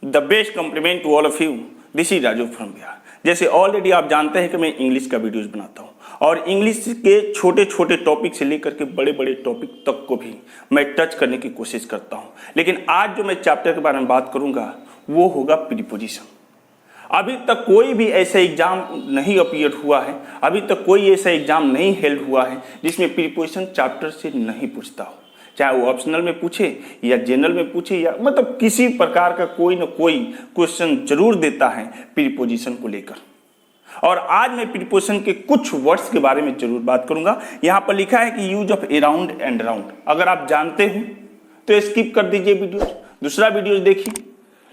The best compliment to all of you. This is Raju from Bihar. जैसे already आप जानते हैं कि मैं इंग्लिश का वीडियोस बनाता हूं और इंग्लिश के छोटे छोटे टॉपिक से लेकर के बड़े बड़े टॉपिक तक को भी मैं टच करने की कोशिश करता हूं। लेकिन आज जो मैं चैप्टर के बारे में बात करूंगा वो होगा प्रीपोजिशन। अभी तक कोई भी ऐसा एग्जाम नहीं अपीयर हुआ है, अभी तक कोई ऐसा एग्जाम नहीं हेल्ड हुआ है जिसमें प्रीपोजिशन चैप्टर से नहीं पूछता हो, चाहे वो ऑप्शनल में पूछे या जनरल में पूछे या मतलब किसी प्रकार का कोई ना कोई क्वेश्चन जरूर देता है प्रीपोजिशन को लेकर। और आज मैं प्रीपोजिशन के कुछ वर्ड्स के बारे में जरूर बात करूंगा। यहां पर लिखा है कि use of around and round. अगर आप जानते हो तो स्किप कर दीजिए वीडियो, दूसरा वीडियो देखिए।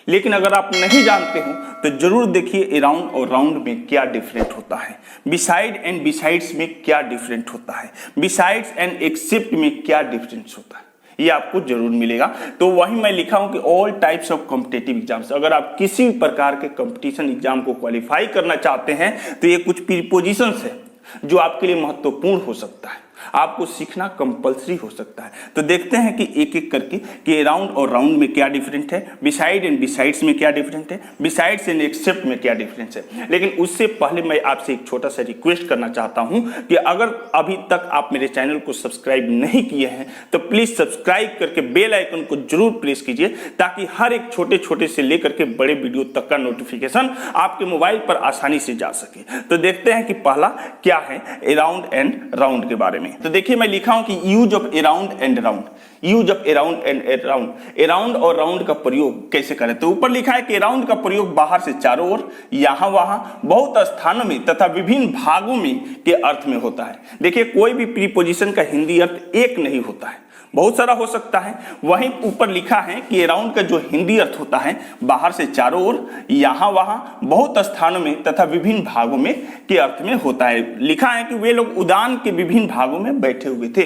लेकिन अगर आप नहीं जानते हो तो जरूर देखिए अराउंड और राउंड में क्या डिफरेंट होता है, बिसाइड एंड बिसाइड्स में क्या डिफरेंट होता है, बिसाइड्स एंड एक्सेप्ट में क्या डिफरेंस होता है, ये आपको जरूर मिलेगा। तो वही मैं लिखा हूं कि all types of competitive exams, अगर आप किसी प्रकार के कंपटीशन एग्जाम को क्वालिफाई करना चाहते हैं तो ये कुछ प्रीपोजिशंस है जो आपके लिए महत्वपूर्ण हो सकता है, आपको सीखना कंपलसरी हो सकता है। तो देखते हैं कि एक एक करके कि अराउंड और राउंड में क्या डिफरेंट है, बिसाइड एंड बिसाइड्स में क्या डिफरेंट है, बिसाइड्स एंड एक्सेप्ट में क्या डिफरेंस है। लेकिन उससे पहले मैं आपसे एक छोटा सा रिक्वेस्ट करना चाहता हूं कि अगर अभी तक आप मेरे चैनल को सब्सक्राइब नहीं किए हैं तो प्लीज सब्सक्राइब करके बेल आइकन को जरूर प्रेस कीजिए ताकि हर एक छोटे छोटे से लेकर के बड़े वीडियो तक का नोटिफिकेशन आपके मोबाइल पर आसानी से जा सके। तो देखते हैं कि पहला क्या है अराउंड एंड राउंड के बारे में। तो देखिए मैं लिखा हूं कि use of around and round, use of around and round, around और राउंड का प्रयोग कैसे करें। तो ऊपर लिखा है कि अराउंड का प्रयोग बाहर से चारों ओर, यहां वहां, बहुत स्थानों में तथा विभिन्न भागों में के अर्थ में होता है। देखिए कोई भी प्रीपोजिशन का हिंदी अर्थ एक नहीं होता है, बहुत सारा हो सकता है। वहीं ऊपर लिखा है कि अराउंड का जो हिंदी अर्थ होता है बाहर से चारों ओर, यहां वहां, बहुत स्थानों में तथा विभिन्न भागों में के अर्थ में होता है। लिखा है कि वे लोग उद्यान के विभिन्न भागों में बैठे हुए थे,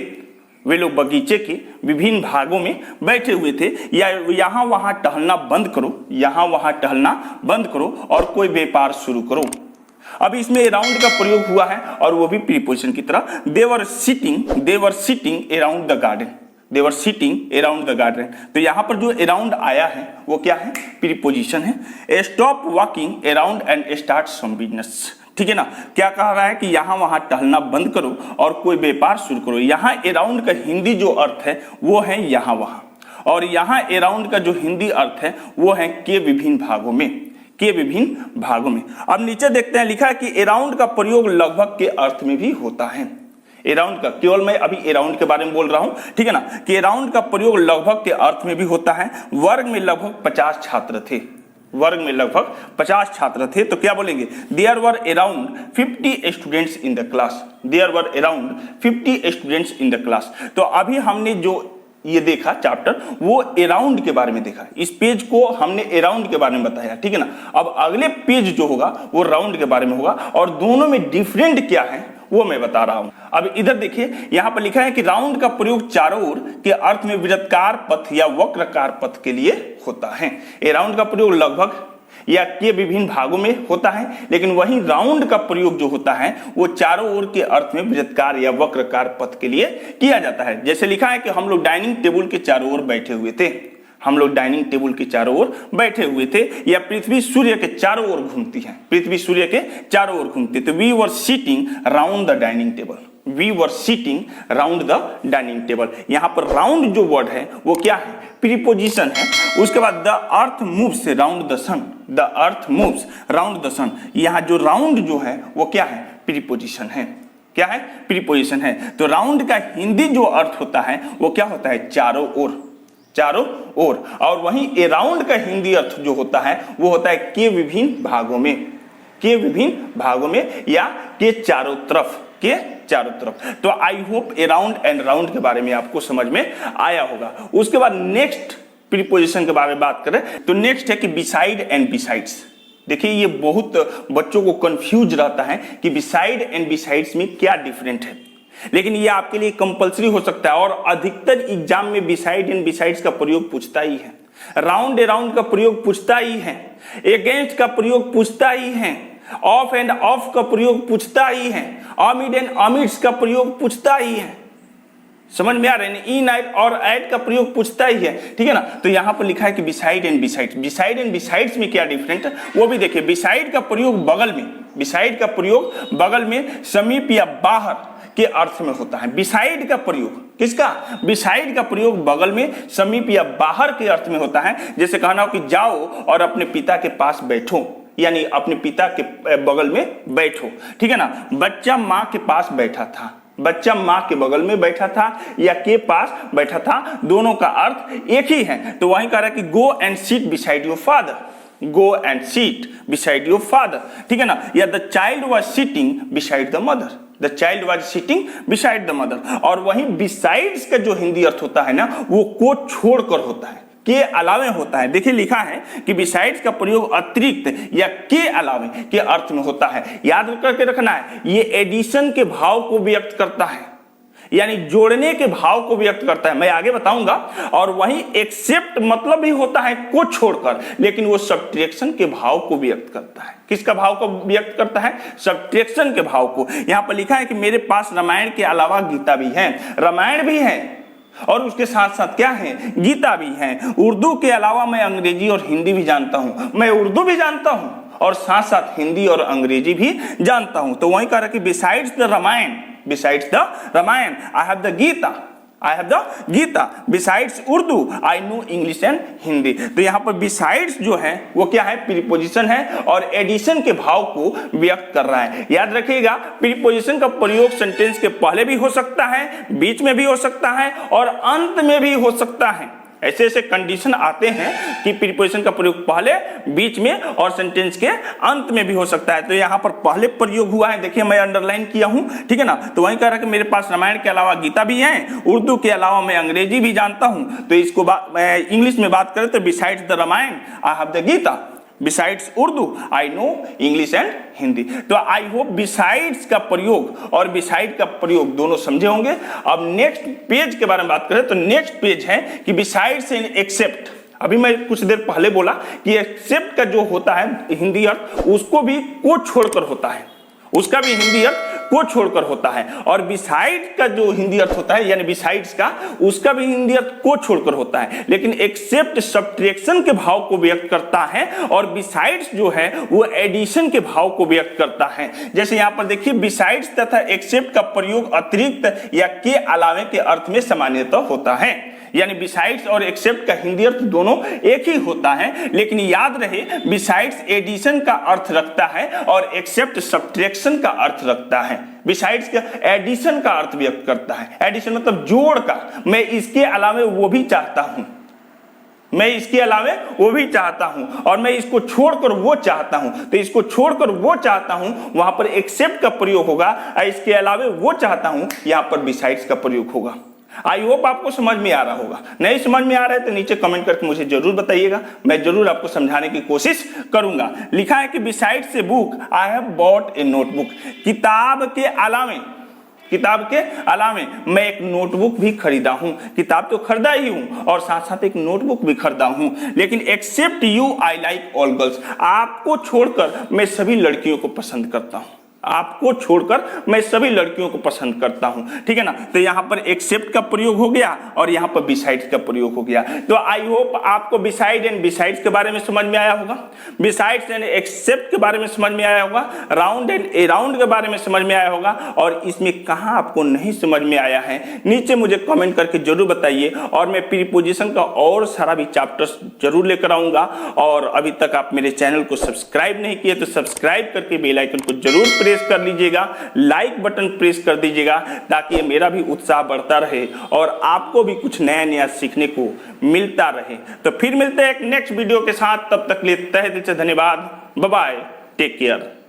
वे लोग बगीचे के विभिन्न भागों में बैठे हुए थे, या यहां वहां टहलना बंद करो, यहां वहां टहलना बंद करो और कोई व्यापार शुरू करो। अब इसमें अराउंड का प्रयोग हुआ है और वो भी प्रीपोजिशन की तरह। They were sitting around the garden, they were sitting around the garden. तो यहां पर जो अराउंड आया है वो क्या है, प्रीपोजिशन है। Stop walking around and start some business, ठीक है ना। क्या कह रहा है कि यहां वहां टहलना बंद करो और कोई व्यापार शुरू करो। यहां अराउंड का हिंदी जो अर्थ है वो है यहां वहां, और यहां अराउंड का जो हिंदी अर्थ है वो है के विभिन्न भागों में, के विभिन्न भागों में। अब नीचे देखते हैं लिखा है कि अराउंड का प्रयोग लगभग के अर्थ में भी होता है। अराउंड का, केवल मैं अभी अराउंड के बारे में बोल रहा हूं, ठीक है ना, कि अराउंड का प्रयोग लगभग के अर्थ में भी होता है। वर्ग में लगभग 50 छात्र थे, वर्ग में लगभग 50 छात्र थे, तो क्या बोलेंगे, there were around 50 students in the class, there were around 50 students in the class. तो अभी हमने जो ये देखा चैप्टर वो अराउंड के बारे में देखा, इस पेज को हमने अराउंड के बारे में बताया, ठीक है ना। अब अगले पेज जो होगा वो राउंड के बारे में होगा और दोनों में डिफरेंट क्या है वो मैं बता रहा हूं। अब इधर देखिए यहां पर लिखा है कि राउंड का प्रयोग चारों ओर के अर्थ में वृत्ताकार पथ या वक्राकार पथ के लिए होता है। अराउंड का प्रयोग लगभग या के विभिन्न भागों में होता है, लेकिन वहीं राउंड का प्रयोग जो होता है वो चारों ओर के अर्थ में वृत्ताकार या वक्राकार पथ के लिए किया जाता है। जैसे लिखा है कि हम लोग डाइनिंग टेबल के चारों ओर बैठे हुए थे, हम लोग डाइनिंग टेबल के चारों ओर बैठे हुए थे, या पृथ्वी सूर्य के चारों ओर घूमती है, पृथ्वी सूर्य के चारों ओर घूमती। तो we were sitting round the dining table, we were sitting round the dining table. यहां पर राउंड जो वर्ड है वो क्या है, प्रीपोजिशन है। उसके बाद the earth moves round the sun, the earth moves round the sun. यहां जो राउंड जो है वो क्या है, प्रीपोजिशन है, क्या है, प्रीपोजिशन है। तो राउंड का हिंदी जो अर्थ होता है वो क्या होता है, चारों ओर, चारों ओर। और वहीं अराउंड का हिंदी अर्थ जो होता है वो होता है के विभिन्न भागों में, के विभिन्न भागों में या के चारों तरफ, के चारों तरफ। तो I hope around and round के बारे में आपको समझ में आया होगा। उसके बाद नेक्स्ट प्रीपोजिशन के बारे में बात करें तो नेक्स्ट है कि बिसाइड एंड बिसाइड्स। देखिए ये बहुत बच्चों को कंफ्यूज रहता है कि बिसाइड एंड बिसाइड्स में क्या डिफरेंट है, लेकिन ये आपके लिए कंपलसरी हो सकता है और अधिकतर एग्जाम में बिसाइड एंड बिसाइड्स का प्रयोग पूछता ही है, राउंड अराउंड का प्रयोग पूछता ही है, अगेंस्ट का प्रयोग पूछता ही है, ऑफ एंड ऑफ का प्रयोग पूछता ही है, अमिड एंड अमिड्स का प्रयोग पूछता ही है। समझ में आ रहा है? इन एड और एड का प्रयोग पूछता ही है, ठीक है ना। तो यहाँ पर लिखा है कि beside and besides. Beside and besides में क्या डिफरेंट है वो भी देखिए। बिसाइड का प्रयोग बगल में, बिसाइड का प्रयोग बगल में, समीप या बाहर के अर्थ में होता है। बिसाइड का प्रयोग किसका? बिसाइड का प्रयोग बगल में, समीप या बाहर के अर्थ में होता है। जैसे कहना हो कि जाओ और अपने पिता के पास बैठो, यानी अपने पिता के बगल में बैठो, ठीक है ना। बच्चा माँ के पास बैठा था, बच्चा माँ के बगल में बैठा था या के पास बैठा था, दोनों का अर्थ एक ही है। तो वहीं कह रहा है कि go and seat beside your father, go and seat beside your father, ठीक है ना। या the child was sitting beside the mother, the child was sitting beside the mother. और वहीं बिसाइड्स का जो हिंदी अर्थ होता है ना, वो को छोड़कर होता है, के अलावे होता है। देखिए लिखा है कि बिसाइड्स का प्रयोग अतिरिक्त या के अलावे के अर्थ में होता है। याद करके रखना है, ये एडिशन के भाव को व्यक्त करता है, यानी जोड़ने के भाव को व्यक्त करता है, मैं आगे बताऊंगा। और वहीं एक्सेप्ट मतलब भी होता है को छोड़कर, लेकिन वो सब्ट्रैक्शन के भाव को व्यक्त करता है। किसका भाव को व्यक्त करता है? सब्ट्रैक्शन के भाव को। यहां पर लिखा है कि मेरे पास रामायण के अलावा गीता भी है, रामायण भी है और उसके साथ साथ क्या है? गीता भी है। उर्दू के अलावा मैं अंग्रेजी और हिंदी भी जानता हूं, मैं उर्दू भी जानता हूं और साथ साथ हिंदी और अंग्रेजी भी जानता हूं। तो वहीं कह रहा है कि besides the Ramayana, besides the Ramayana I have the Gita, I have the Gita, besides Urdu I know English and Hindi. तो यहाँ पर बिसाइड्स जो है वो क्या है? प्रीपोजिशन है और एडिशन के भाव को व्यक्त कर रहा है। याद रखिएगा, प्रीपोजिशन का प्रयोग सेंटेंस के पहले भी हो सकता है, बीच में भी हो सकता है और अंत में भी हो सकता है। ऐसे ऐसे कंडीशन आते हैं कि प्रीपोजिशन का प्रयोग पहले, बीच में और सेंटेंस के अंत में भी हो सकता है। तो यहाँ पर पहले प्रयोग हुआ है, देखिए मैं अंडरलाइन किया हूं, ठीक है ना। तो वहीं कह रहा है कि मेरे पास रामायण के अलावा गीता भी है, उर्दू के अलावा मैं अंग्रेजी भी जानता हूं। तो इसको इंग्लिश में बात करें तो besides the Ramayana I have the Gita, besides Urdu I know English and Hindi. तो आई होप बिसाइड्स का प्रयोग और बिसाइड का प्रयोग दोनों समझे होंगे। अब नेक्स्ट पेज के बारे में बात करें तो नेक्स्ट पेज है कि बिसाइड्स एंड एक्सेप्ट। अभी मैं कुछ देर पहले बोला कि एक्सेप्ट का जो होता है हिंदी अर्थ, उसको भी को छोड़कर होता है, उसका भी हिंदी अर्थ को छोड़कर होता है। और बिसाइड का जो हिंदी अर्थ होता है, यानी बिसाइड्स का, उसका भी हिंदी अर्थ को छोड़कर होता है। लेकिन एक्सेप्ट सब्ट्रैक्शन के भाव को व्यक्त करता है और बिसाइड्स जो है वो एडिशन के भाव को व्यक्त करता है। जैसे यहाँ पर देखिए, बिसाइड्स तथा एक्सेप्ट का प्रयोग अतिरिक्त या के अलावे के अर्थ में सामान्यतः होता है। यानी बिसाइड्स और एक्सेप्ट का हिंदी अर्थ दोनों एक ही होता है, लेकिन याद रहे बिसाइड्स एडिशन का अर्थ रखता है और एक्सेप्ट सब्ट्रैक्शन का अर्थ रखता है। बिसाइड्स का एडिशन का अर्थ व्यक्त करता है, एडिशन मतलब जोड़ का, मैं इसके अलावे वो भी चाहता हूं, मैं इसके अलावे वो भी चाहता हूं और मैं इसको छोड़कर वो चाहता हूं। तो इसको छोड़कर वो चाहता हूं, वहां पर एक्सेप्ट का प्रयोग होगा, इसके अलावे वो चाहता हूं, यहां पर बिसाइड्स का प्रयोग होगा। आई होप आपको समझ में आ रहा होगा। नहीं समझ में आ रहा है तो नीचे कमेंट करके मुझे जरूर बताइएगा, मैं जरूर आपको समझाने की कोशिश करूंगा। लिखा है कि besides a book I have bought A notebook, किताब के अलावे मैं एक नोटबुक भी खरीदा हूं। किताब तो खरीदा ही हूं और साथ साथ एक नोटबुक भी खरीदा हूं। लेकिन except you I like all girls, आपको छोड़कर मैं सभी लड़कियों को पसंद करता हूं, आपको छोड़कर मैं सभी लड़कियों को पसंद करता हूं, ठीक है ना। तो यहां पर एक्सेप्ट का प्रयोग हो गया और यहां पर बिसाइड्स का प्रयोग हो गया। तो आई होप आपको बिसाइड एंड बिसाइड्स के बारे में समझ में आया होगा, बिसाइड्स एंड एक्सेप्ट के बारे में समझ में आया होगा, राउंड एंड अराउंड के बारे में समझ में आया होगा। और इसमें कहां आपको नहीं समझ में आया है नीचे मुझे कमेंट करके जरूर बताइए और मैं प्रीपोजिशन का और सारा भी चैप्टर्स जरूर लेकर आऊंगा। और अभी तक आप मेरे चैनल को सब्सक्राइब नहीं किए तो सब्सक्राइब करके बेल आइकन को जरूर प्रेस कर लीजिएगा, लाइक बटन प्रेस कर दीजिएगा ताकि मेरा भी उत्साह बढ़ता रहे और आपको भी कुछ नया नया सीखने को मिलता रहे। तो फिर मिलते हैं एक नेक्स्ट वीडियो के साथ, तब तक के लिए तहे दिल से धन्यवाद, बाय बाय, टेक केयर।